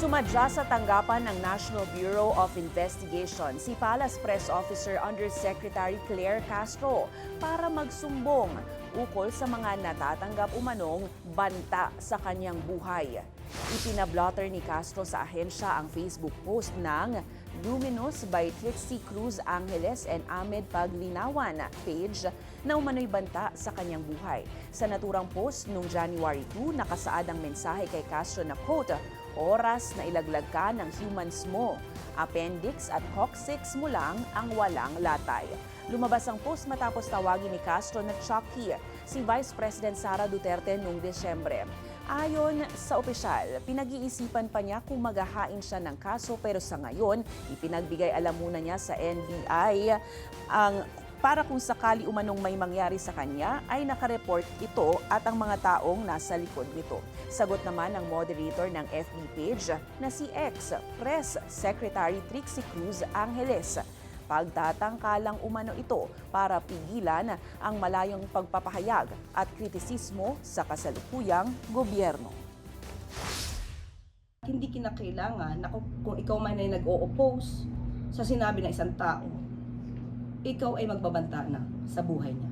Sumadya sa tanggapan ng National Bureau of Investigation si Palace Press Officer Undersecretary Claire Castro para magsumbong ukol sa mga natatanggap umanong banta sa kanyang buhay. Ipinablotter ni Castro sa ahensya ang Facebook post ng Luminous by Trixie Cruz Angeles and Ahmed Paglinawan page na umano'y banta sa kanyang buhay. Sa naturang post noong January 2, nakasaad ang mensahe kay Castro na quote, "Oras na ilaglag ka ng humans mo. Appendix at coccyx mo lang ang walang latay." Lumabas ang post matapos tawagin ni Castro na Chucky si Vice President Sara Duterte noong Desyembre. Ayon sa opisyal, pinag-iisipan pa niya kung maghahain siya ng kaso pero sa ngayon, ipinagbigay alam muna niya sa NBI para kung sakali umanong may mangyari sa kanya ay nakareport ito at ang mga taong nasa likod nito. Sagot naman ng moderator ng FB page na si ex-Press Secretary Trixie Cruz Angeles. Pagtatangka lang umano ito para pigilan ang malayong pagpapahayag at kritisismo sa kasalukuyang gobyerno. Hindi kinakailangan na kung ikaw man ay nag-o-oppose sa sinabi ng isang tao, ikaw ay magbabanta na sa buhay niya.